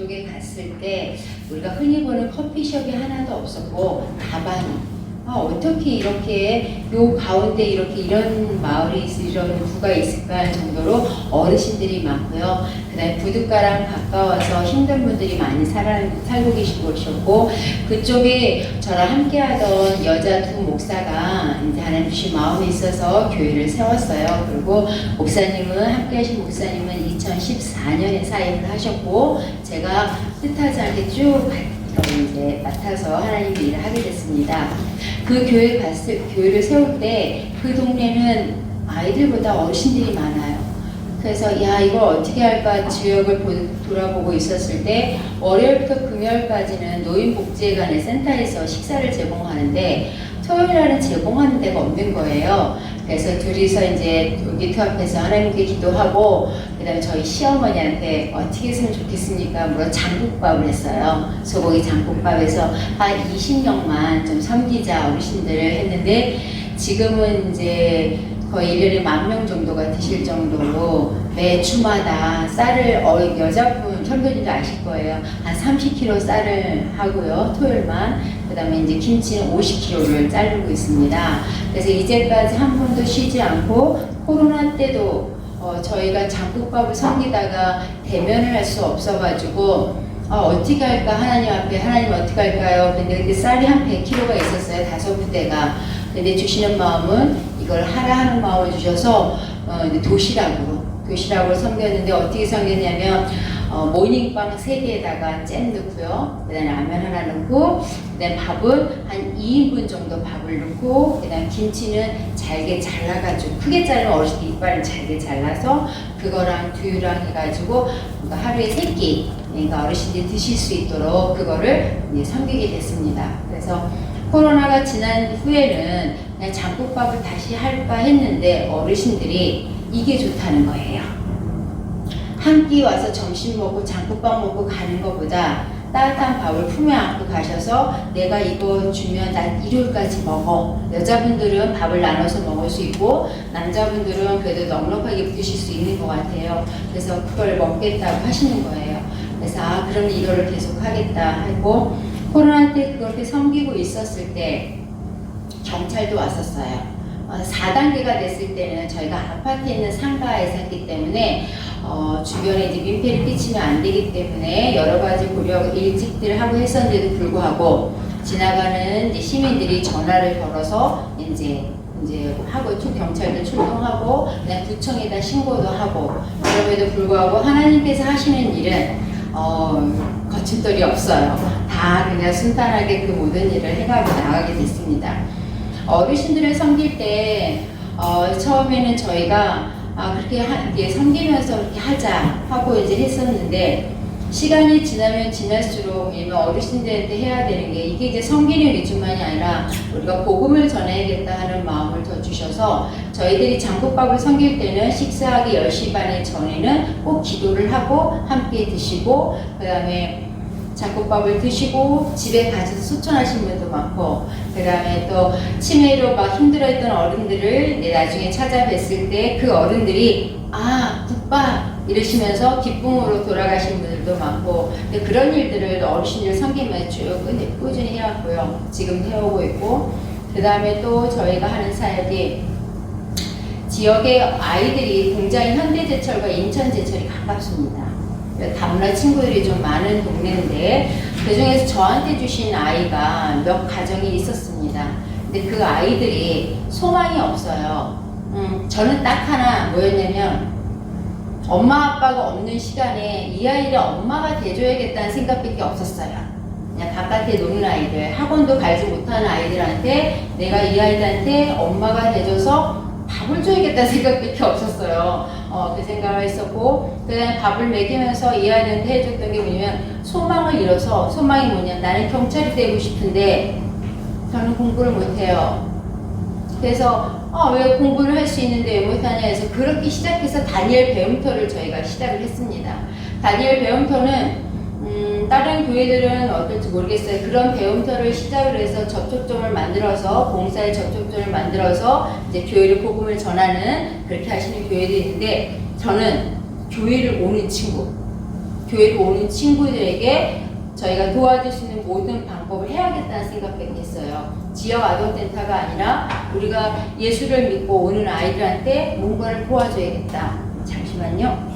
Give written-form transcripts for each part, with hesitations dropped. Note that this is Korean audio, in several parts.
그쪽에 갔을 때 우리가 흔히 보는 커피숍이 하나도 없었고 다방이 어떻게 이렇게 요 가운데 이렇게 이런 마을이 이런 구가 있을까 하는 정도로 어르신들이 많고요. 그 다음에 부둣가랑 가까워서 힘든 분들이 많이 살고 계신 곳이었고, 그쪽에 저랑 함께 하던 여자 두 목사가 이제 하나님 주신 마음에 있어서 교회를 세웠어요. 그리고 목사님은, 함께 하신 목사님은 2014년에 사임을 하셨고, 제가 뜻하지 않게 쭉 이제 맡아서 하나님의 일을 하게 됐습니다. 그 교회를 세울 때 그 동네는 아이들보다 어르신들이 많아요. 그래서 야, 이걸 어떻게 할까 지역을 돌아보고 있었을 때 월요일부터 금요일까지는 노인복지회관의 센터에서 식사를 제공하는데 토요일날은 제공하는 데가 없는 거예요. 그래서 둘이서 이제 울기터 앞에서 하나님께 기도하고, 그 다음에 저희 시어머니한테 어떻게 했으면 좋겠습니까? 물론 장국밥을 했어요. 소고기 장국밥에서 한 20명만 좀 섬기자 어르신들을 했는데, 지금은 이제 거의 1년에 10,000명 정도가 드실 정도로 매 주마다 쌀을, 여자분 형제님도 아실 거예요. 한 30kg 쌀을 하고요. 토요일만. 그 다음에 이제 김치는 50kg를 자르고 있습니다. 그래서 이제까지 한 번도 쉬지 않고, 코로나 때도 저희가 장국밥을 섬기다가 대면을 할 수 없어가지고 어떻게 할까, 하나님 앞에 하나님 어떻게 할까요? 근데 그때 쌀이 한 100kg가 있었어요. 5부대가. 근데 주시는 마음은 이걸 하라 하는 마음을 주셔서 도시락으로 섬겼는데, 어떻게 섬겼냐면 모닝빵 3개에다가 잼 넣고요. 그 다음에 라면 하나 넣고, 그 다음에 밥은 한 2인분 정도 밥을 넣고, 그 다음에 김치는 잘게 잘라가지고, 크게 자르면 어르신들 이빨을 잘게 잘라서 그거랑 두유랑 해가지고 하루에 3끼, 그러니까 어르신들이 드실 수 있도록 그거를 이제 섬기게 됐습니다. 그래서 코로나가 지난 후에는 그냥 장국밥을 다시 할까 했는데 어르신들이 이게 좋다는 거예요. 한 끼 와서 점심 먹고 장국밥 먹고 가는 것보다 따뜻한 밥을 품에 안고 가셔서 내가 이거 주면 나 일요일까지 먹어. 여자분들은 밥을 나눠서 먹을 수 있고 남자분들은 그래도 넉넉하게 드실 수 있는 것 같아요. 그래서 그걸 먹겠다고 하시는 거예요. 그래서 그럼 이거를 계속 하겠다 하고, 코로나 때 그렇게 섬기고 있었을 때 경찰도 왔었어요. 4단계가 됐을 때는 저희가 아파트에 있는 상가에 샀기 때문에 주변에 이제 민폐를 끼치면 안 되기 때문에 여러 가지 일찍들을 하고 했었는데도 불구하고 지나가는 이제 시민들이 전화를 걸어서 이제 하고 경찰도 출동하고 그냥 구청에다 신고도 하고, 그럼에도 불구하고 하나님께서 하시는 일은 거침돌이 없어요. 다 그냥 순탄하게 그 모든 일을 해가고 나가게 됐습니다. 어르신들을 섬길 때 처음에는 저희가 그렇게 이제 섬기면서 그렇게 하자 하고 이제 했었는데, 시간이 지나면 지날수록 어르신들한테 해야 되는 게 이게 이제 섬기는 위주만이 아니라 우리가 복음을 전해야겠다 하는 마음을 더 주셔서, 저희들이 장국밥을 섬길 때는 식사하기 10시 반에 전에는 꼭 기도를 하고 함께 드시고, 그 다음에 장국밥을 드시고 집에 가셔서 소천하신 분도 많고, 그 다음에 또 치매로 막 힘들어했던 어른들을 나중에 찾아뵀을 때 그 어른들이 국밥 이러시면서 기쁨으로 돌아가신 분들도 많고, 근데 그런 일들을 어르신들 섬기면서 쭉 꾸준히 해왔고요. 지금 해오고 있고, 그 다음에 또 저희가 하는 사역이 지역의 아이들이 굉장히 현대제철과 인천제철이 가깝습니다. 다문화 친구들이 좀 많은 동네인데 그 중에서 저한테 주신 아이가 몇 가정이 있었습니다. 근데 그 아이들이 소망이 없어요. 저는 딱 하나 뭐였냐면, 엄마 아빠가 없는 시간에 이 아이를 엄마가 돼줘야겠다는 생각밖에 없었어요. 그냥 바깥에 노는 아이들, 학원도 가지 못하는 아이들한테 내가 이 아이들한테 엄마가 돼줘서 밥을 줘야겠다는 생각밖에 없었어요. 그 생각을 했었고, 그 다음에 밥을 먹이면서 이 아이한테 해줬던 게 뭐냐면, 소망을 잃어서, 소망이 뭐냐면 나는 경찰이 되고 싶은데 저는 공부를 못해요. 그래서 왜 공부를 할 수 있는데 왜 못하냐 해서 그렇게 시작해서 다니엘 배움터를 저희가 시작을 했습니다. 다니엘 배움터는 다른 교회들은 어떨지 모르겠어요. 그런 배움터를 시작을 해서 접촉점을 만들어서, 봉사의 접촉점을 만들어서 이제 교회를 복음을 전하는 그렇게 하시는 교회도 있는데, 저는 교회를 오는 친구, 교회로 오는 친구들에게 저희가 도와줄 수 있는 모든 방법을 해야겠다는 생각밖에 했어요. 지역 아동센터가 아니라 우리가 예수를 믿고 오는 아이들한테 뭔가를 도와줘야겠다. 잠시만요.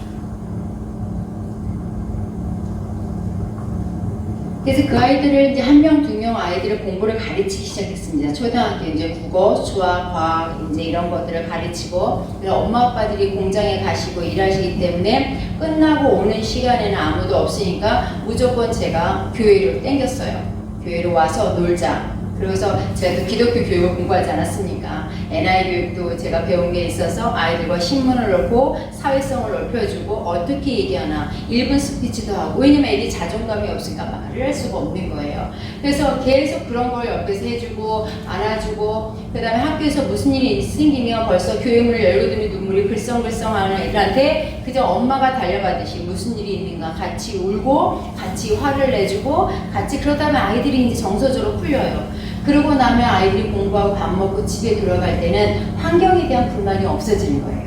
그래서 그 아이들을 이제 한 명, 두 명 아이들의 공부를 가르치기 시작했습니다. 초등학교 이제 국어, 수학, 과학 이제 이런 것들을 가르치고, 그래서 엄마 아빠들이 공장에 가시고 일하시기 때문에 끝나고 오는 시간에는 아무도 없으니까 무조건 제가 교회로 땡겼어요. 교회로 와서 놀자. 그래서 제가 또 기독교 교육을 공부하지 않았습니까? NI 교육도 제가 배운 게 있어서 아이들과 신문을 넣고 사회성을 넓혀주고 어떻게 얘기하나 1분 스피치도 하고, 왜냐면 애들이 자존감이 없으니까 말을 할 수가 없는 거예요. 그래서 계속 그런 걸 옆에서 해주고 안아주고, 그 다음에 학교에서 무슨 일이 생기면 벌써 교회문을 열고더니 눈물이 글썽글썽하는 애들한테 그저 엄마가 달려가듯이 무슨 일이 있는가 같이 울고 같이 화를 내주고 같이, 그러다 보면 아이들이 이제 정서적으로 풀려요. 그러고 나면 아이들이 공부하고 밥 먹고 집에 돌아갈 때는 환경에 대한 불만이 없어지는 거예요.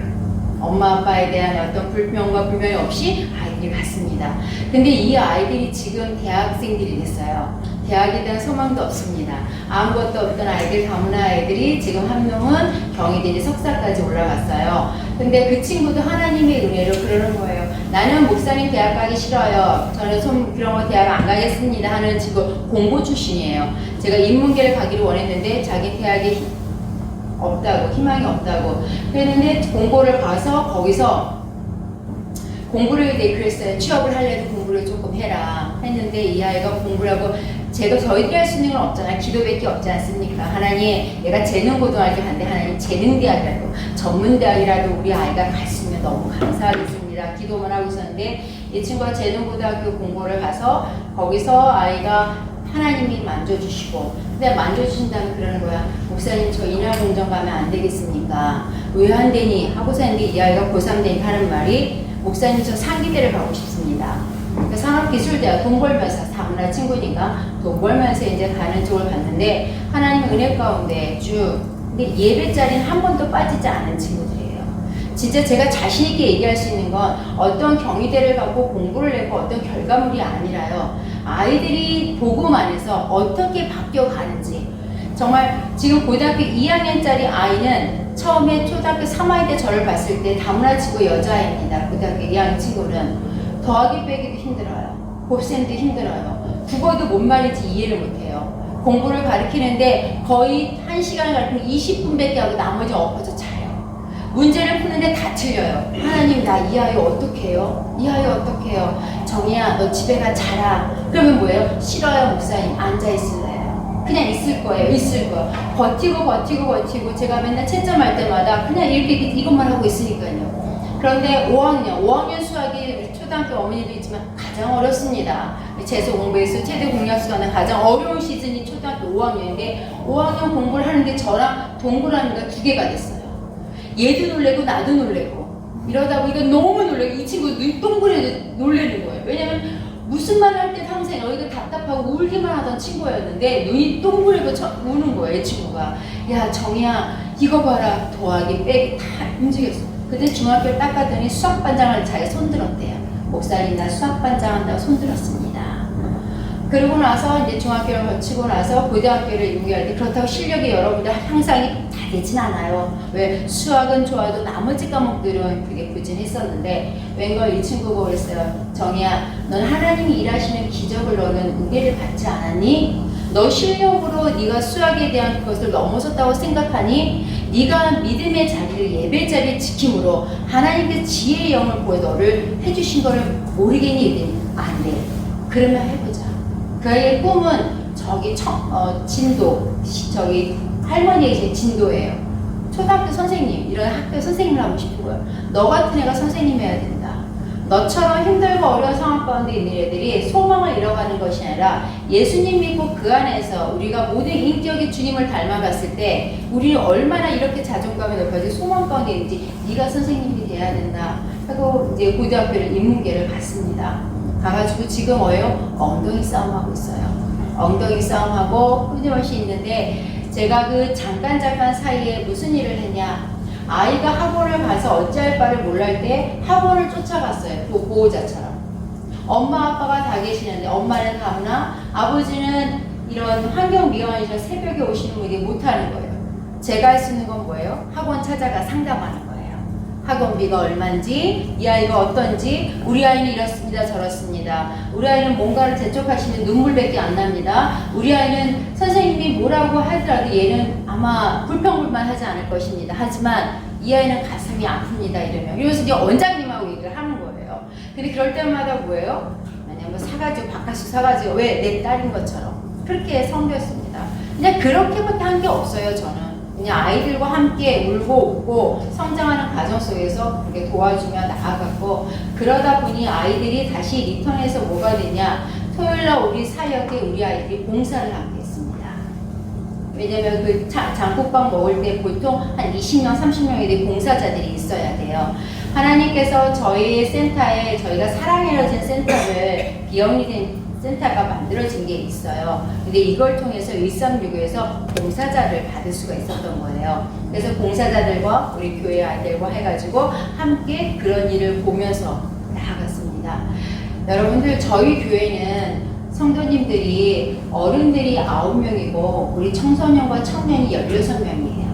엄마 아빠에 대한 어떤 불평과 불만이 없이 아이들이 갔습니다. 근데 이 아이들이 지금 대학생들이 됐어요. 대학에 대한 소망도 없습니다. 아무것도 없던 아이들, 다문화 아이들이 지금 한 명은 경희대 이제 석사까지 올라갔어요. 근데 그 친구도 하나님의 은혜로 그러는 거예요. 나는 목사님 대학 가기 싫어요. 저는 그런 거 대학 안 가겠습니다 하는 친구 공고 출신이에요. 제가 인문계를 가기를 원했는데 자기 대학에 없다고, 희망이 없다고 그랬는데 공고를 가서 거기서 공부를 그랬어요. 취업을 하려면 공부를 조금 해라 했는데 이 아이가 공부를 하고, 저희들이 할 수 있는 건 없잖아요. 기도밖에 없지 않습니까? 하나님, 내가 재능고등학교 갔는데 하나님 재능대학이라도 전문대학이라도 우리 아이가 갔으면 너무 감사하겠습니다. 기도만 하고 있었는데 이 친구가 재능고등학교 공부를 가서 거기서 아이가 하나님이 만져주시고, 근데 만져주신다면 그러는 거야. 목사님, 저 인하공정 가면 안 되겠습니까? 왜 안 되니? 하고서 했는데 이 아이가 고3 되니까 하는 말이, 목사님, 저 상기대를 가고 싶습니다. 산업기술대학 돈 벌면서, 다문화 친구니까 돈 벌면서 이제 가는 쪽을 봤는데 하나님 은혜 가운데 쭉, 근데 예배 자리는 한 번도 빠지지 않은 친구들이에요. 진짜 제가 자신있게 얘기할 수 있는 건 어떤 경희대를 가고 공부를 했고 어떤 결과물이 아니라요. 아이들이 복음 안에서 어떻게 바뀌어가는지. 정말 지금 고등학교 2학년짜리 아이는 처음에 초등학교 3학년 때 저를 봤을 때 다문화 친구 여자아이입니다. 고등학교 2학년 친구는 더하기 빼기도 힘들어요. 곱셈도 힘들어요. 국어도 뭔 말인지 이해를 못해요. 공부를 가르치는데 거의 1시간을 가르치면 20분밖에 하고 나머지 엎어져 자요. 문제를 푸는데 다 틀려요. 하나님, 나 이 아이 어떻게 해요? 이 아이 어떻게 해요? 정희야, 너 집에 가 자라. 그러면 뭐예요? 싫어요, 목사님. 앉아있을래요. 그냥 있을 거예요. 있을 거예요. 버티고 제가 맨날 채점할 때마다 그냥 이렇게 이것만 하고 있으니까요. 그런데 5학년 수학이 초등학교 어머니도 있지만 가장 어렵습니다. 재수 공부에서 최대 공약수가는 가장 어려운 시즌이 초등학교 5학년인데 5학년 공부를 하는데 저랑 동그라미가 2개가 됐어요. 얘도 놀래고 나도 놀래고 이러다 보니까 너무 놀래고 이 친구 눈이 동그래도 놀래는 거예요. 왜냐면 무슨 말을 할 때 항상 여기가 답답하고 울기만 하던 친구였는데 눈이 동그래고 우는 거예요. 이 친구가. 야, 정희야, 이거 봐라. 더하기 빼기 다 움직였어. 그때 중학교를 딱 갔더니 수학반장을 자기 손들었대요. 목사님, 나 수학반장 한다고 손들었습니다. 그러고 나서 이제 중학교를 거치고 나서 고등학교를 6개월 때, 그렇다고 실력이 여러분들 항상 다 되진 않아요. 왜? 수학은 좋아도 나머지 과목들은 그게 부진했었는데 웬걸 이 친구가 그랬어요. 정희야, 넌 하나님이 일하시는 기적을 너는 은혜를 받지 않았니? 너 실력으로 네가 수학에 대한 그것을 넘어섰다고 생각하니? 네가 믿음의 자리를 예배 자리에 지킴으로 하나님께 지혜의 영을 보여 너를 해주신 거를 모르겠니? 안 돼. 그러면 해보자. 그 아이의 꿈은 저기 저기 할머니의 진도예요. 초등학교 선생님, 이런 학교 선생님을 하고 싶은 거예요. 너 같은 애가 선생님 해야 된다. 너처럼 힘들고 어려운 상황 가운데 있는 애들이 소망을 잃어가는 것이 아니라 예수님 믿고 그 안에서 우리가 모든 인격의 주님을 닮아갔을 때 우리는 얼마나 이렇게 자존감이 높아지고 소망 가운데 있는지 네가 선생님이 돼야 된다 하고 이제 고등학교를 인문계를 갔습니다. 가가지고 지금 뭐예요? 엉덩이 싸움하고 있어요. 엉덩이 싸움하고 끊임없이 있는데 제가 그 잠깐 사이에 무슨 일을 했냐, 아이가 학원을 가서 어찌할 바를 몰랄 때 학원을 쫓아갔어요. 그 보호자처럼. 엄마 아빠가 다 계시는데 엄마는 가무나 아버지는 이런 환경 미화이셔 새벽에 오시는 분에게 못하는 거예요. 제가 할 수 있는 건 뭐예요? 학원 찾아가 상담하는 거예요. 학원비가 얼마인지, 이 아이가 어떤지, 우리 아이는 이렇습니다, 저렇습니다. 우리 아이는 뭔가를 재촉하시면 눈물밖에 안 납니다. 우리 아이는 선생님이 뭐라고 하더라도 얘는 아마 불평불만 하지 않을 것입니다. 하지만 이 아이는 가슴이 아픕니다. 이러면서 이제 원장님하고 얘기를 하는 거예요. 근데 그럴 때마다 뭐예요? 왜냐면 사가지고 바깥씩 사가지고 왜 내 딸인 것처럼 그렇게 섬겼습니다. 그냥 그렇게부터 한 게 없어요. 저는 그냥 아이들과 함께 울고 웃고 성장하는 과정 속에서 그렇게 도와주며 나아갔고, 그러다 보니 아이들이 다시 리턴해서 뭐가 되냐, 토요일날 우리 사역에 우리 아이들이 봉사를 하게 했습니다. 왜냐면 그 장국밥 먹을 때 보통 한 20명 30명의 봉사자들이 있어야 돼요. 하나님께서 저희 센터에, 저희가 사랑에너진 센터를 비영리된 센터가 만들어진 게 있어요. 근데 이걸 통해서 1369에서 봉사자를 받을 수가 있었던 거예요. 그래서 봉사자들과 우리 교회 아이들과 해가지고 함께 그런 일을 보면서 나아갔습니다. 여러분들, 저희 교회는 성도님들이, 어른들이 9명이고 우리 청소년과 청년이 16명이에요.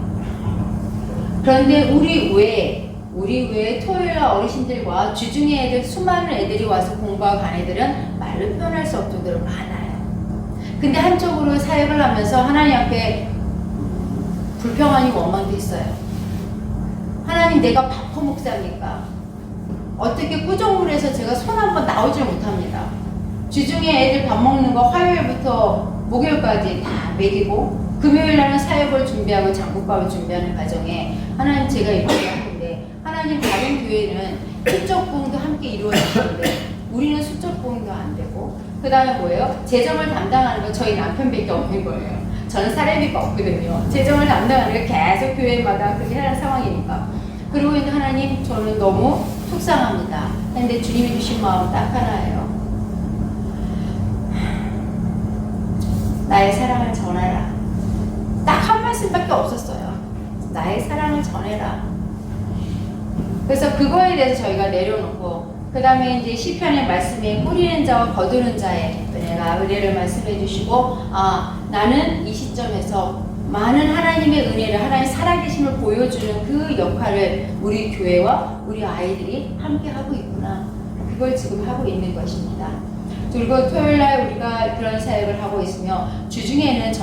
그런데 우리 외에 토요일날 어르신들과 주중에 애들, 수많은 애들이 와서 공부하고 간 애들은 말로 표현할 수 없을 정도로 많아요. 근데 한쪽으로 사역을 하면서 하나님 앞에 불평하니 원망도 있어요. 하나님, 내가 바포 목사입니까? 어떻게 꾸정물에서 제가 손 한번 나오질 못합니다. 주중에 애들 밥 먹는 거 화요일부터 목요일까지 다 먹이고, 금요일날은 사역을 준비하고 장국밥을 준비하는 과정에 하나님, 제가 이렇게 하는데, 하나님, 다른 교회는 수적 부흥도 함께 이루어지는데 우리는 수적 부흥도 안 되고, 그 다음에 뭐예요? 재정을 담당하는 건 저희 남편밖에 없는 거예요. 저는 사례비가 없거든요. 재정을 담당하는 게 계속 교회마다 그렇게 하는 상황이니까. 그리고 이제 하나님, 저는 너무 속상합니다. 근데 주님이 주신 마음 딱 하나예요. 나의 사랑을 전하라. 딱 한 말씀밖에 없었어요. 나의 사랑을 전해라. 그래서 그거에 대해서 저희가 내려놓고, 그 다음에 이제 시편의 말씀에 뿌리는 자와 거두는 자의 은혜를 말씀해 주시고, 나는 이 시점에서 많은 하나님의 은혜를, 하나님의 살아계심을 보여주는 그 역할을 우리 교회와 우리 아이들이 함께 하고 있구나. 그걸 지금 하고 있는 것입니다. 그리고 토요일날 우리가 그런 사역을 하고 있으며, 주중에는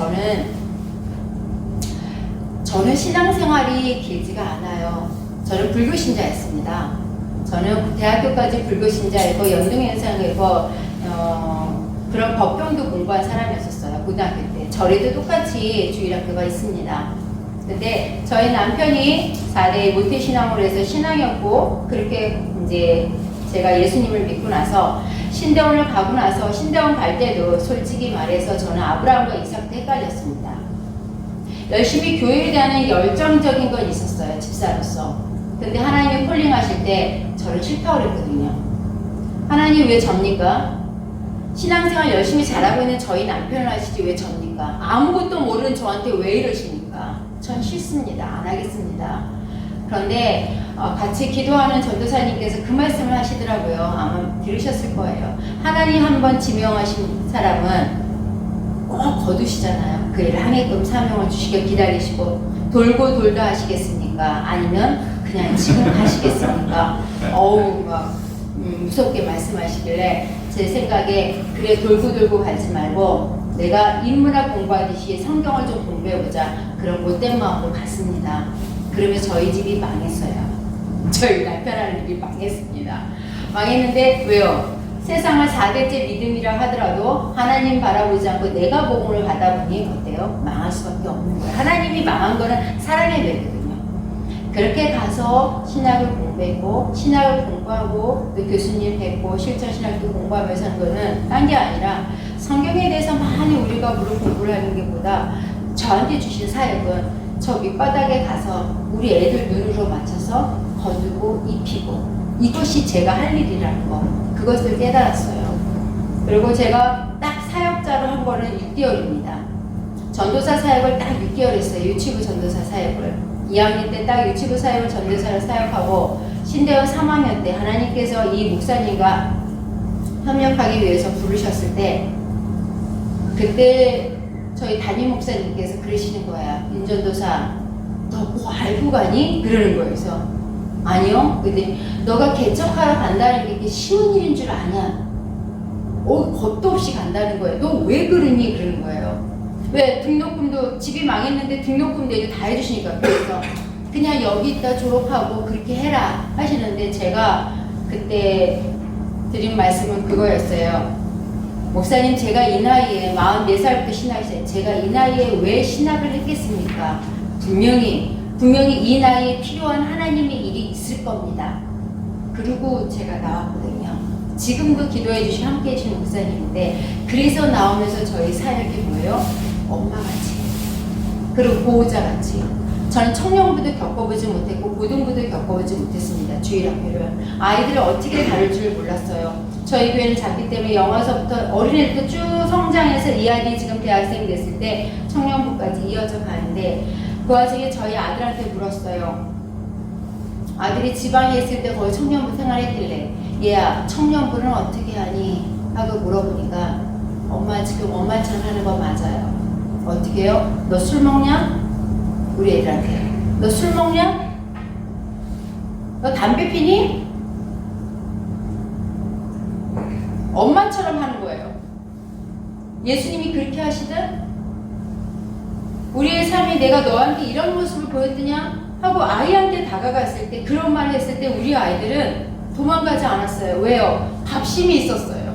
저는 신앙생활이 길지가 않아요. 저는 불교신자였습니다. 저는 대학교까지 불교신자이고 연등현상이고 그런 법경도 공부한 사람이었어요. 고등학교 때. 절에도 똑같이 주일학교가 있습니다. 근데 저희 남편이 4대 모태신앙으로 해서 신앙이었고, 그렇게 이제 제가 예수님을 믿고 나서 신대원을 가고 나서, 신대원 갈 때도 솔직히 말해서 저는 아브라함과 이삭도 헷갈렸습니다. 열심히 교회에 대한 열정적인 건 있었어요, 집사로서. 근데 하나님이 콜링하실 때 저를 싫다고 그랬거든요. 하나님 왜 접니까? 신앙생활 열심히 잘하고 있는 저희 남편을 하시지 왜 접니까? 아무것도 모르는 저한테 왜 이러십니까? 전 싫습니다. 안 하겠습니다. 그런데 같이 기도하는 전도사님께서 그 말씀을 하시더라고요. 아마 들으셨을 거예요. 하나님 한번 지명하신 사람은 꼭 거두시잖아요. 그 일을 하게끔 사명을 주시길 기다리시고, 돌고 돌다 하시겠습니까? 아니면 그냥 지금 하시겠습니까? 막 무섭게 말씀하시길래 제 생각에, 그래, 돌고 돌고 가지 말고 내가 인문학 공부하듯이 성경을 좀 공부해보자. 그런 못된 마음으로 갔습니다. 그러면 저희 집이 망했어요. 저희 남편하는 집이 망했습니다. 망했는데 왜요? 세상을 4대째 믿음이라 하더라도 하나님 바라보지 않고 내가 복음을 받아 보니 어때요? 망할 수밖에 없는 거예요. 하나님이 망한 거는 사랑의 배거든요. 그렇게 가서 신학을 공부했고, 신학을 공부하고 또 교수님 뵙고 실천신학도 공부하면서 하는 거는 딴 게 아니라, 성경에 대해서 많이 우리가 무릎 공부를 하는 게 보다 저한테 주신 사역은 저 밑바닥에 가서 우리 애들 눈으로 맞춰서 거두고 입히고, 이것이 제가 할 일이라는 거, 그것을 깨달았어요. 그리고 제가 딱 사역자로 한 거는 6개월입니다. 전도사 사역을 딱 6개월 했어요. 유치부 전도사 사역을. 2학년 때 딱 유치부 사역을 전도사를 사역하고, 신대원 3학년 때 하나님께서 이 목사님과 협력하기 위해서 부르셨을 때 그때 저희 담임 목사님께서 그러시는 거야. 인전도사 너 뭐 알고 가니? 그러는 거예요. 그래서 아니요. 근데 너가 개척하러 간다는 게 쉬운 일인 줄 아냐? 겁도 없이 간다는 거예요. 너 왜 그러니? 그러는 거예요. 왜? 등록금도 집이 망했는데 등록금도 이제 다 해주시니까. 그래서 그냥 여기 있다 졸업하고 그렇게 해라 하시는데 제가 그때 드린 말씀은 그거였어요. 목사님, 제가 이 나이에 44살부터 신학했어요. 제가 이 나이에 왜 신학을 했겠습니까? 분명히 이 나이에 필요한 하나님의 일이 있을 겁니다. 그리고 제가 나왔거든요. 지금도 기도해 주신 함께 해주신 목사님인데, 그래서 나오면서 저희 사역이 뭐예요? 엄마같이, 그리고 보호자같이. 저는 청년부도 겪어보지 못했고 고등부도 겪어보지 못했습니다. 주일학교를. 아이들을 어떻게 다룰 줄 몰랐어요. 저희 교회는 작기 때문에 영어서부터 어린애부터 쭉 성장해서 이 아이들이 지금 대학생이 됐을 때 청년부까지 이어져 가는데, 그 와중에 저희 아들한테 물었어요. 아들이 지방에 있을 때 거의 청년부 생활했길래 얘야 청년부는 어떻게 하니? 하고 물어보니까 엄마 지금 엄마처럼 하는 거 맞아요. 어떻게 해요? 너 술 먹냐? 우리 애들한테 너 술 먹냐? 너 담배 피니? 엄마처럼 하는 거예요. 예수님이 그렇게 하시든 우리의 삶이 내가 너한테 이런 모습을 보였더냐? 하고 아이한테 다가갔을 때 그런 말을 했을 때 우리 아이들은 도망가지 않았어요. 왜요? 밥심이 있었어요.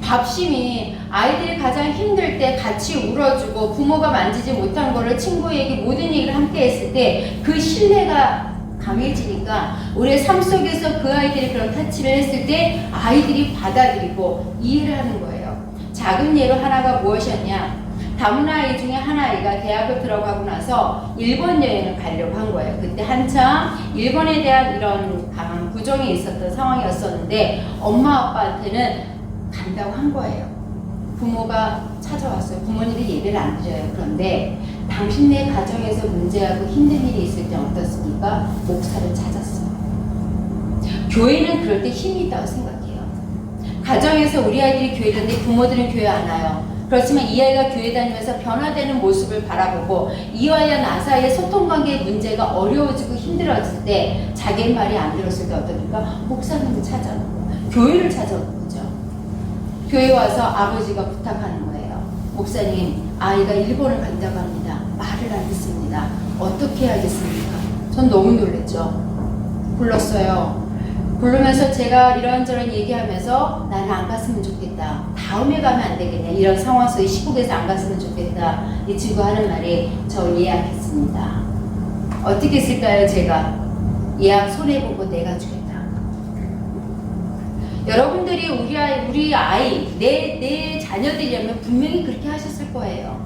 밥심이 아이들이 가장 힘들 때 같이 울어주고 부모가 만지지 못한 거를 친구에게 모든 얘기를 함께 했을 때 그 신뢰가 강해지니까 우리의 삶 속에서 그 아이들이 그런 타치를 했을 때 아이들이 받아들이고 이해를 하는 거예요. 작은 예로 하나가 무엇이었냐? 다문화 아이 중에 한 아이가 대학을 들어가고 나서 일본 여행을 가려고 한 거예요. 그때 한참 일본에 대한 이런 강한 부정이 있었던 상황이었었는데 엄마 아빠한테는 간다고 한 거예요. 부모가 찾아왔어요. 부모님이 예배를 안 드려요. 그런데 당신네 가정에서 문제하고 힘든 일이 있을 때 어떻습니까? 목사를 찾았어요. 교회는 그럴 때 힘이 있다고 생각해요. 가정에서 우리 아이들이 교회 다니는데 부모들은 교회 안 와요. 그렇지만 이 아이가 교회 다니면서 변화되는 모습을 바라보고 이 아이와 나 사이의 소통관계의 문제가 어려워지고 힘들어질 때 자기의 말이 안 들었을 때 어떻습니까? 목사님을 찾아오고 교회를 찾아오는 거죠. 교회 와서 아버지가 부탁하는 거예요. 목사님, 아이가 일본을 간다고 합니다. 말을 안 듣습니다. 어떻게 해야겠습니까? 전 너무 놀랐죠. 불렀어요. 부르면서 제가 이런저런 얘기하면서 나는 안 갔으면 좋겠다. 다음에 가면 안 되겠냐. 이런 상황 속에 시국에서 안 갔으면 좋겠다. 이 친구 하는 말이 저 예약했습니다. 어떻게 했을까요? 제가 예약 손해보고 내가 주겠다. 여러분들이 우리 아이, 내 자녀들이라면 분명히 그렇게 하셨을 거예요.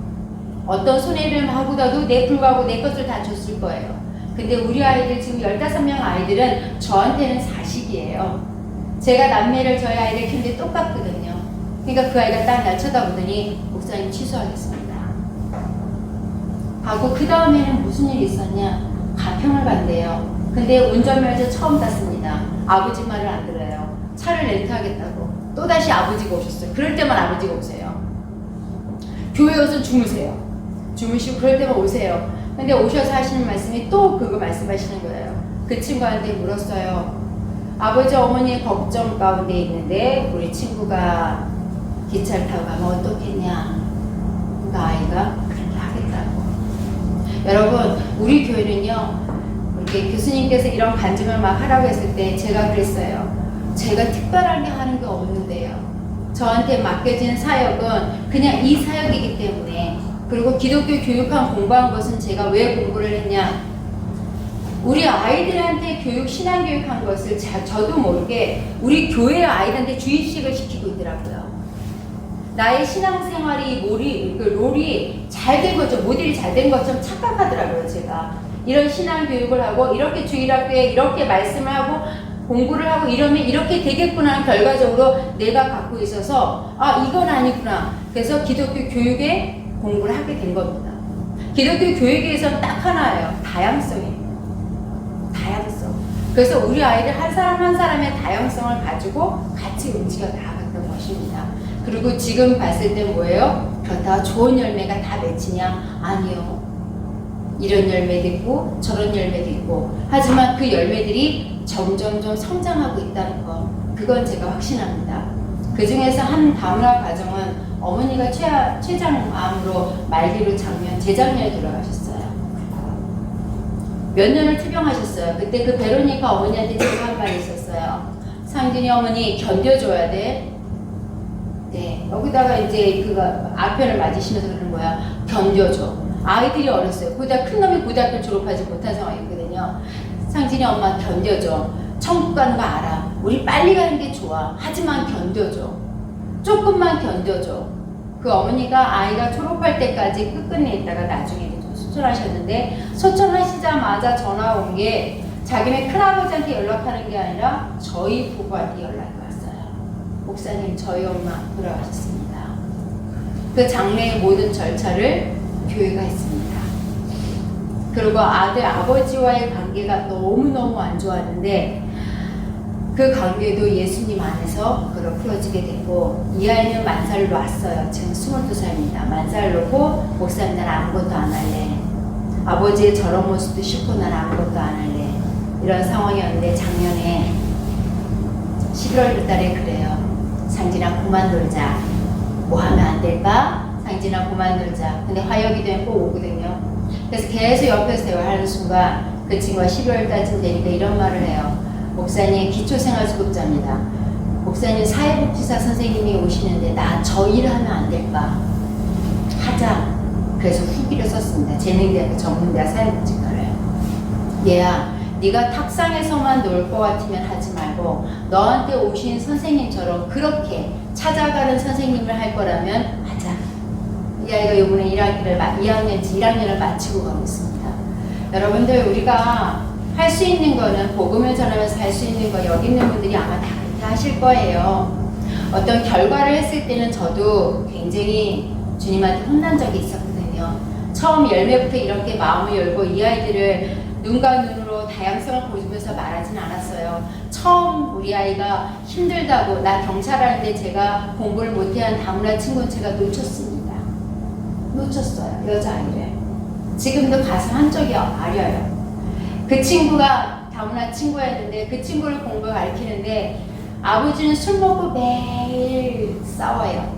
어떤 손해를 하고라도 불구하고 내 것을 다 줬을 거예요. 근데 우리 아이들 지금 15명 아이들은 저한테는 사식이에요. 제가 남매를 저희 아이들 키우는데 똑같거든요. 그러니까 그 아이가 딱 날 쳐다보더니 목사님 취소하겠습니다 하고 그 다음에는 무슨 일이 있었냐? 가평을 간대요. 근데 운전면허 처음 땄습니다. 아버지 말을 안 들어요. 차를 렌트하겠다고 또다시 아버지가 오셨어요. 그럴 때만 아버지가 오세요. 교회 와서 주무시고 그럴 때만 오세요. 근데 오셔서 하시는 말씀이 또 그거 말씀하시는 거예요. 그 친구한테 물었어요. 아버지 어머니의 걱정 가운데 있는데 우리 친구가 기차를 타고 가면 어떻겠냐. 그러니까 아이가 그렇게 하겠다고. 여러분, 우리 교회는요, 이렇게 교수님께서 이런 간증을 막 하라고 했을 때 제가 그랬어요. 제가 특별하게 하는 게 없는데요. 저한테 맡겨진 사역은 그냥 이 사역이기 때문에, 그리고 기독교 교육학 공부한 것은 제가 왜 공부를 했냐? 우리 아이들한테 신앙교육 한 것을 저도 모르게 우리 교회 아이들한테 주입식을 시키고 있더라고요. 나의 신앙생활이 롤이 잘 된 것처럼, 모델이 잘 된 것처럼 착각하더라고요, 제가. 이런 신앙교육을 하고, 이렇게 주일학교에 이렇게 말씀을 하고, 공부를 하고 이러면 이렇게 되겠구나 하는 결과적으로 내가 갖고 있어서, 아, 이건 아니구나. 그래서 기독교 교육에 공부를 하게 된 겁니다. 기독교 교육에서는 딱 하나예요. 다양성이에요. 다양성. 그래서 우리 아이들 한 사람 한 사람의 다양성을 가지고 같이 움직여 나아갔던 것입니다. 그리고 지금 봤을 때 뭐예요? 그렇다고 좋은 열매가 다 맺히냐? 아니요. 이런 열매도 있고 저런 열매도 있고, 하지만 그 열매들이 점점점 성장하고 있다는 거, 그건 제가 확신합니다. 그 중에서 한 다문화 가정은 어머니가 췌장 암으로 말기로 재작년에 돌아가셨어요. 몇 년을 투병하셨어요. 그때 그 베로니카 어머니한테 제가 한 말이 있었어요. 상균이 어머니 견뎌줘야 돼. 네, 여기다가 이제 그거 앞편을 맞으시면서 그러는 거야. 견뎌줘. 아이들이 어렸어요. 큰 놈이 고등학교 졸업하지 못한 상황이거든요. 상진이 엄마 견뎌줘. 천국 가는 거 알아. 우리 빨리 가는 게 좋아. 하지만 견뎌줘. 조금만 견뎌줘. 그 어머니가 아이가 졸업할 때까지 끝끝내 있다가 나중에 소천하셨는데, 소천하시자마자 전화 온 게 자기네 큰아버지한테 연락하는 게 아니라 저희 부부한테 연락이 왔어요. 목사님, 저희 엄마 돌아가셨습니다. 그 장례의 모든 절차를 교회가 했습니다. 그리고 아버지와의 관계가 너무너무 안 좋았는데, 그 관계도 예수님 안에서 그걸 풀어지게 됐고, 이 아이는 만살을 놨어요. 지금 22살입니다. 만살을 놓고, 목사님 난 아무것도 안 할래. 아버지의 저런 모습도 싫고 난 아무것도 안 할래. 이런 상황이었는데, 작년에 11월 달에 그래요. 상진아 그만 놀자. 뭐 하면 안 될까? 상진아 그만 놀자. 근데 화요일이 되면 꼭 오거든요. 그래서 계속 옆에서 대화하는 순간 그 친구가 12월 달쯤 되니까 이런 말을 해요. 목사님 기초생활수급자입니다. 목사님 사회복지사 선생님이 오시는데 나 저 일하면 안 될까? 하자. 그래서 후기를 썼습니다. 재능대학교 전문대학 사회복지과를. 얘야, 네가 탁상에서만 놀 것 같으면 하지 말고 너한테 오신 선생님처럼 그렇게 찾아가는 선생님을 할 거라면 하자. 이 아이가 이번에 1학년을 마치고 가고 있습니다. 여러분들, 우리가 할 수 있는 거는 복음을 전하면서 할 수 있는 거, 여기 있는 분들이 아마 다 그렇게 하실 거예요. 어떤 결과를 했을 때는 저도 굉장히 주님한테 혼난 적이 있었거든요. 처음 열매부터 이렇게 마음을 열고 이 아이들을 눈과 눈으로 다양성을 보여주면서 말하진 않았어요. 처음 우리 아이가 힘들다고, 나 경찰하는데 제가 공부를 못해한 다문화 친구는 제가 놓쳤습니다. 놓쳤어요. 여자아이를. 지금도 가슴 한쪽이 아려요. 그 친구가 다문화 친구였는데 그 친구를 공부 가르치는데 아버지는 술 먹고 매일 싸워요.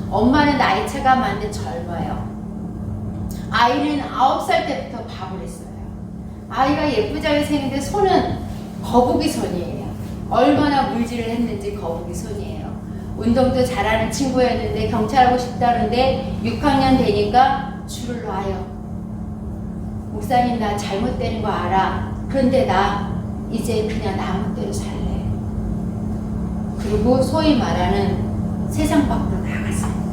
엄마는 나이 차가 많은데 젊어요. 아이는 9살 때부터 밥을 했어요. 아이가 예쁘장하게 생겼는데 손은 거북이 손이에요. 얼마나 물질을 했는지 거북이 손이에요. 운동도 잘하는 친구였는데 경찰하고 싶다는데 6학년 되니까 줄을 놔요. 목사님 나 잘못되는 거 알아. 그런데 나 이제 그냥 나 멋대로 살래. 그리고 소위 말하는 세상 밖으로 나갔습니다.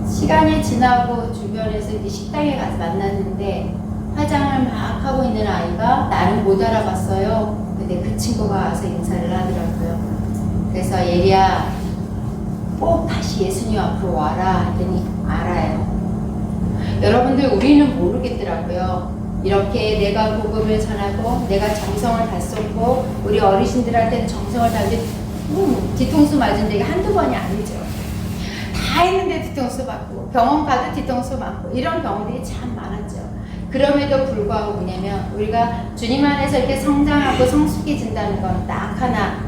시간이 지나고 주변에서 이제 식당에 가서 만났는데 화장을 막 하고 있는 아이가 나는 못 알아봤어요. 근데 그 친구가 와서 인사를 하더라고요. 그래서 예리야 꼭 다시 예수님 앞으로 와라 했더니 알아요. 여러분들, 우리는 모르겠더라고요. 이렇게 내가 복음을 전하고 내가 정성을 다 쏟고 우리 어르신들한테는 정성을 다하는데 뒤통수 맞은 데가 한두 번이 아니죠. 다 했는데 뒤통수 맞고 병원 가도 뒤통수 맞고 이런 경우들이 참 많았죠. 그럼에도 불구하고 뭐냐면 우리가 주님 안에서 이렇게 성장하고 성숙해진다는 건 딱 하나,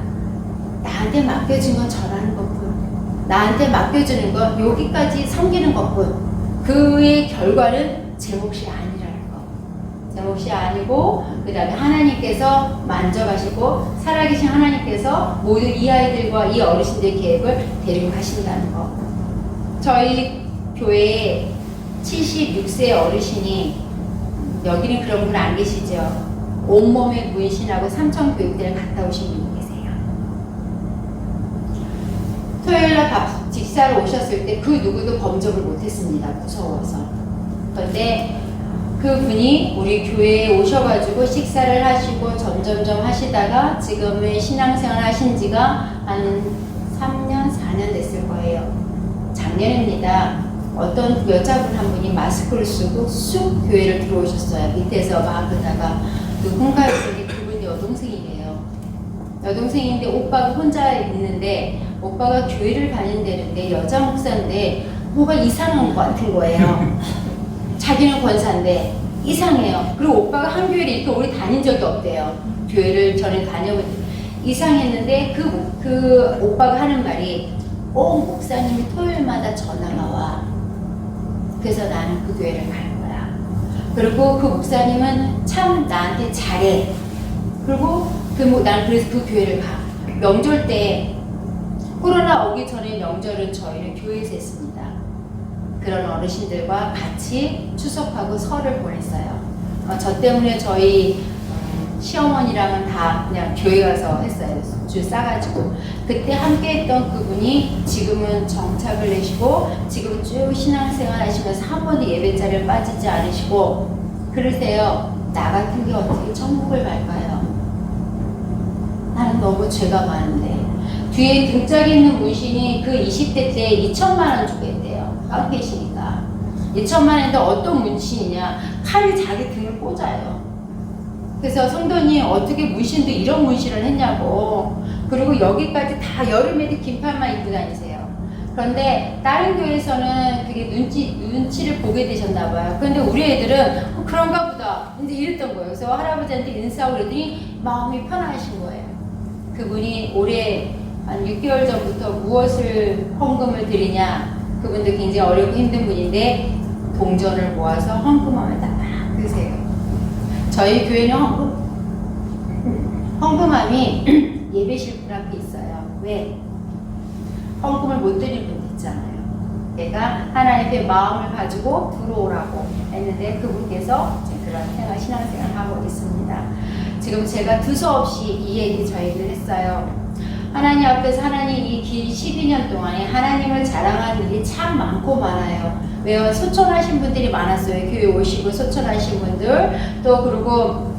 나한테 맡겨진 건 저라는 것뿐, 나한테 맡겨주는 건 여기까지 섬기는 것뿐, 그의 결과는 제 몫이 아니라는 거. 제 몫이 아니고 그 다음에 하나님께서 만져가시고 살아계신 하나님께서 모두 이 아이들과 이 어르신들의 계획을 데리고 가신다는 거. 저희 교회에 76세 어르신이, 여기는 그런 분 안 계시죠? 온몸에 문신하고 삼천교육대를 갔다 오신 분이 계세요. 토요일날 직사로 오셨을 때 그 누구도 범접을 못했습니다. 무서워서. 그런데 그분이 우리 교회에 오셔가지고 식사를 하시고 점점점 하시다가 지금은 신앙생활 하신 지가 한 3년, 4년 됐을 거예요. 작년입니다. 어떤 여자분 한 분이 마스크를 쓰고 쑥 교회를 들어오셨어요. 밑에서 막 그러다가 누군가 했더니 그분 여동생이래요. 여동생인데 오빠가 혼자 있는데 오빠가 교회를 다닌다는데 여자 목사인데 뭐가 이상한 것 같은 거예요. 자기는 권사인데 이상해요. 그리고 오빠가 한 교회를 이렇게 오래 다닌 적이 없대요. 교회를 전에 다녀본 이상했는데 그 오빠가 하는 말이 목사님이 토요일마다 전화가 와. 그래서 나는 그 교회를 갈 거야. 그리고 그 목사님은 참 나한테 잘해. 그리고 난 그래서 그 교회를 가. 명절 때 코로나 오기 전에 명절은 저희는 교회에서 했습니다. 그런 어르신들과 같이 추석하고 설을 보냈어요. 저 때문에 저희 시어머니랑은 다 그냥 교회 가서 했어요. 줄 싸가지고. 그때 함께 했던 그분이 지금은 정착을 내시고 지금 쭉 신앙생활 하시면서 한 번도 예배자리를 빠지지 않으시고 그러세요. 나 같은 게 어떻게 천국을 갈까요? 나는 너무 죄가 많은데. 뒤에 등짝에 있는 문신이 그 20대 때 2천만 원 주겠대요. 깡 계시니까. 2천만 원인데 어떤 문신이냐. 칼이 자기 등을 꽂아요. 그래서 성도님 어떻게 문신도 이런 문신을 했냐고. 그리고 여기까지 다 여름에도 긴팔만 입고 다니세요. 그런데 다른 교회에서는 그게 눈치를 보게 되셨나 봐요. 그런데 우리 애들은 그런가 보다 이제 이랬던 거예요. 그래서 할아버지한테 인사하고 그랬더니 마음이 편하신 거예요. 그분이 올해 한 6개월 전부터 무엇을 헌금을 드리냐. 그분도 굉장히 어렵고 힘든 분인데 동전을 모아서 헌금함을 딱 드세요. 저희 교회는 헌금함이 예배실 분 앞에 있어요. 왜? 헌금을 못 드린 분 있잖아요. 내가 하나님의 마음을 가지고 들어오라고 했는데 그분께서 그런 신앙생활을 하고 있습니다. 지금 제가 두서없이 이 얘기 저희들 했어요. 하나님 앞에서 하나님 이 긴 12년 동안에 하나님을 자랑하는 일이 참 많고 많아요. 왜요? 소천하신 분들이 많았어요. 교회 오시고 소천하신 분들. 또 그리고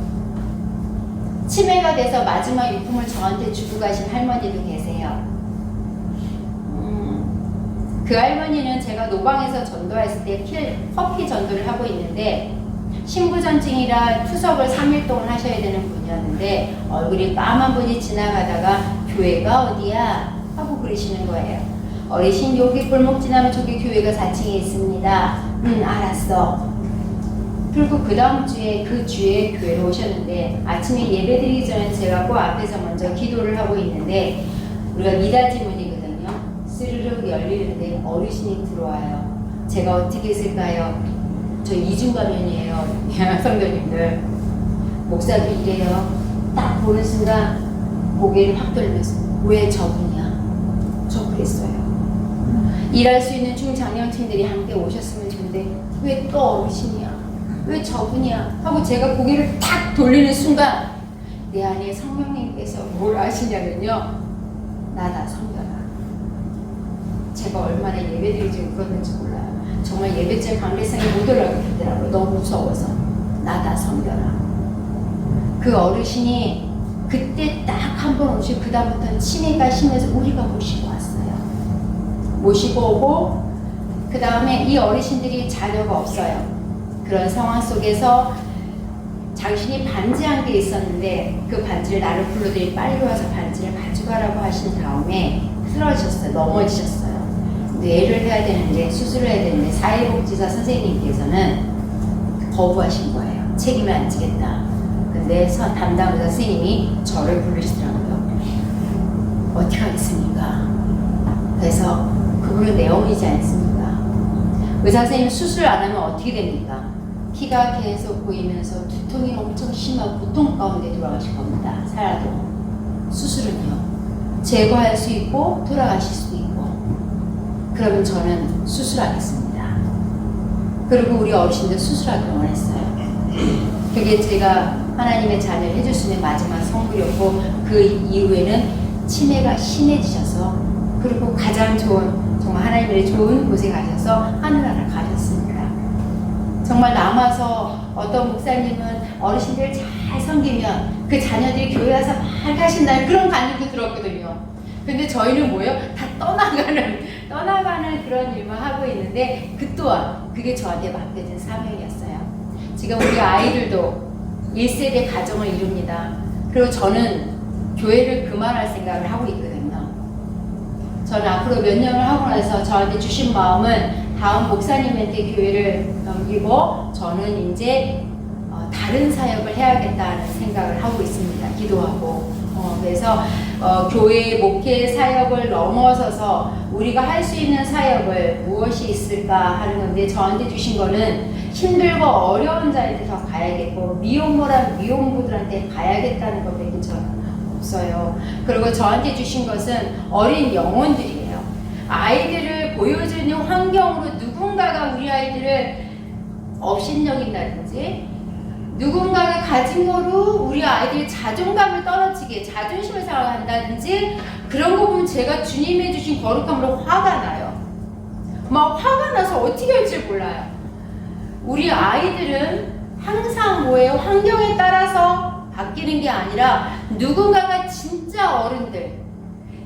치매가 돼서 마지막 유품을 저한테 주고 가신 할머니도 계세요. 그 할머니는 제가 노방에서 전도했을 때 커피 전도를 하고 있는데 신부전증이라 투석을 3일 동안 하셔야 되는 분이었는데 얼굴이 까만 분이 지나가다가 교회가 어디야? 하고 그러시는 거예요. 어르신 여기 골목 지나면 저기 교회가 4층에 있습니다. 알았어. 그리고 그 다음 주에 그 주에 교회로 오셨는데 아침에 예배 드리기 전에 제가 그 앞에서 먼저 기도를 하고 있는데 우리가 미닫이 문이거든요. 스르륵 열리는데 어르신이 들어와요. 제가 어떻게 했을까요? 저 이중가면이에요. 성도님들. 목사도 이래요. 딱 보는 순간 고개를 확 돌면서 왜 저분이야? 저 그랬어요. 일할 수 있는 중장년층들이 함께 오셨으면 좋은데 왜 또 어르신이야? 왜 저분이야? 하고 제가 고개를 탁 돌리는 순간 내 안에 성령님께서 뭘 하시냐면요. 나다 성별아. 제가 얼마나 예배드리지 울었는지 몰라요. 정말 예배제 관계성이 못 올라가더라고요. 너무 무서워서. 나다 성별아. 그 어르신이 그때 딱 한 번 오시고 그 다음부터는 치매가 심해서 우리가 모시고 왔어요. 모시고 오고 그 다음에 이 어르신들이 자녀가 없어요. 그런 상황 속에서 당신이 반지한 게 있었는데 그 반지를 나를 불러들이 빨리 와서 반지를 가져가라고 하신 다음에 쓰러지셨어요. 넘어지셨어요. 뇌를 해야 되는데 수술을 해야 되는데 사회복지사 선생님께서는 거부하신 거예요. 책임을 안 지겠다. 근데 담당의사 선생님이 저를 부르시더라고요. 어떻게 하겠습니까? 그래서 그분은 내원이지 않습니까? 의사 선생님 수술 안 하면 어떻게 됩니까? 피가 계속 보이면서 두통이 엄청 심한 고통 가운데 돌아가실 겁니다. 살아도. 수술은요. 제거할 수 있고 돌아가실 수도 있고. 그러면 저는 수술하겠습니다. 그리고 우리 어르신들 수술하기를 원했어요. 그게 제가 하나님의 자녀를 해줄 수 있는 마지막 선물이었고 그 이후에는 치매가 심해지셔서 그리고 가장 좋은 정말 하나님의 좋은 곳에 가셔서 하늘나라 가셨습니다. 정말 남아서 어떤 목사님은 어르신들 잘 섬기면 그 자녀들이 교회 와서 막 가신다는 그런 간증도 들었거든요. 근데 저희는 뭐예요? 다 떠나가는 그런 일만 하고 있는데 그 또한 그게 저한테 맡겨진 사명이었어요. 지금 우리 아이들도 1세대 가정을 이룹니다. 그리고 저는 교회를 그만할 생각을 하고 있거든요. 저는 앞으로 몇 년을 하고 나서 저한테 주신 마음은 다음 목사님한테 교회를 넘기고 저는 이제 다른 사역을 해야겠다는 생각을 하고 있습니다. 기도하고 그래서 교회 목회 사역을 넘어서서 우리가 할 수 있는 사역을 무엇이 있을까 하는 건데 저한테 주신 거는 힘들고 어려운 자리에 더 가야겠고 미혼모란 미혼모들한테 가야겠다는 것밖에 저는 없어요. 그리고 저한테 주신 것은 어린 영혼들이에요. 아이들을 보여주는 환경으로 누군가가 우리 아이들을 업신여긴다든지 누군가가 가진 거로 우리 아이들이 자존감을 떨어지게 자존심을 상한다든지 그런 거 보면 제가 주님이 주신 거룩함으로 화가 나요. 막 화가 나서 어떻게 할지 몰라요. 우리 아이들은 항상 뭐예요? 환경에 따라서 바뀌는 게 아니라 누군가가 진짜 어른들,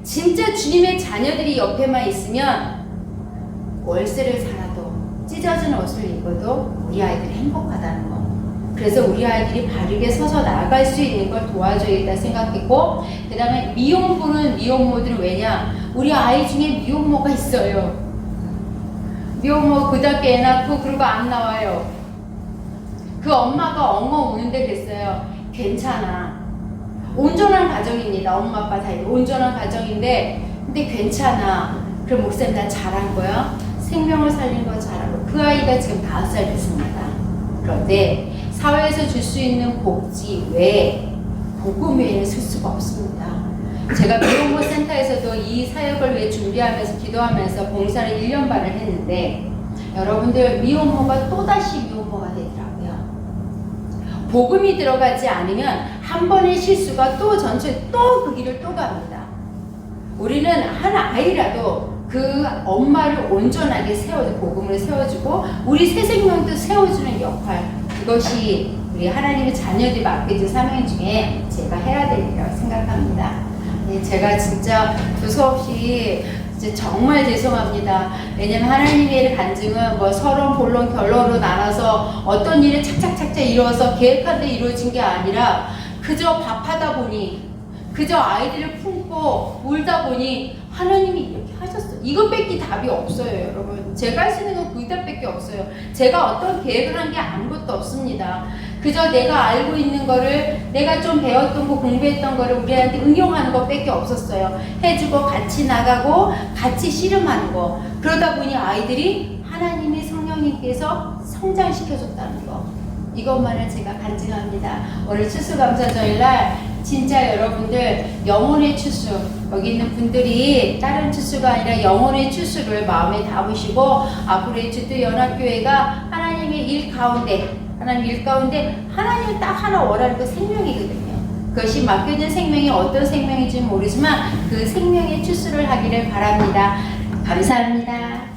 진짜 주님의 자녀들이 옆에만 있으면 월세를 살아도 찢어진 옷을 입어도 우리 아이들이 행복하다는 거. 그래서 우리 아이들이 바르게 서서 나아갈 수 있는 걸 도와줘야겠다 생각했고 그 다음에 미혼부는 미혼모들은 왜냐? 우리 아이 중에 미혼모가 있어요. 미혼모 고등학교 애 낳고 그리고 안 나와요. 그 엄마가 엉엉 우는데 그랬어요. 괜찮아. 온전한 가정입니다. 엄마 아빠 사이 온전한 가정인데 근데 괜찮아. 그럼 목사님 나 잘한 거야? 생명을 살린 거 잘하고 그 아이가 지금 5살 됐습니다. 그런데 사회에서 줄 수 있는 복지 외에 복음 외에는 쓸 수가 없습니다. 제가 미혼모 센터에서도 이 사역을 위해 준비하면서 기도하면서 봉사를 1년 반을 했는데 여러분들 미혼모가 또다시 미혼모가 되더라고요. 복음이 들어가지 않으면 한 번의 실수가 또 전체 또 그 길을 또 갑니다. 우리는 한 아이라도 그 엄마를 온전하게 세워주고 복음을 세워주고 우리 새 생명도 세워주는 역할 그것이 우리 하나님의 자녀들이 맡겨진 사명 중에 제가 해야 될 일이라고 생각합니다. 네, 제가 진짜 두서없이 정말 죄송합니다. 왜냐면 하나님의 일 간증은 뭐 서론, 본론, 결론으로 나눠서 어떤 일을 착착착착 이루어서 계획한 데 이루어진 게 아니라 그저 밥하다 보니 그저 아이들을 품고 울다 보니 하나님이 이렇게 하셨어요. 이것밖에 답이 없어요, 여러분. 제가 할 수 있는 건 그 답밖에 없어요. 제가 어떤 계획을 한 게 아무것도 없습니다. 그저 내가 알고 있는 거를 내가 좀 배웠던 거 공부했던 거를 우리한테 응용하는 것밖에 없었어요. 해주고 같이 나가고 같이 씨름하는 거. 그러다 보니 아이들이 하나님의 성령님께서 성장시켜줬다는 거. 이것만을 제가 간증합니다. 오늘 추수감사절날 진짜 여러분들 영혼의 추수 여기 있는 분들이 다른 추수가 아니라 영혼의 추수를 마음에 담으시고 앞으로의 주도 연합교회가 하나님의 일 가운데 하나님이 딱 하나 원하는 그 생명이거든요. 그것이 맡겨진 생명이 어떤 생명인지 모르지만 그 생명의 추수를 하기를 바랍니다. 감사합니다.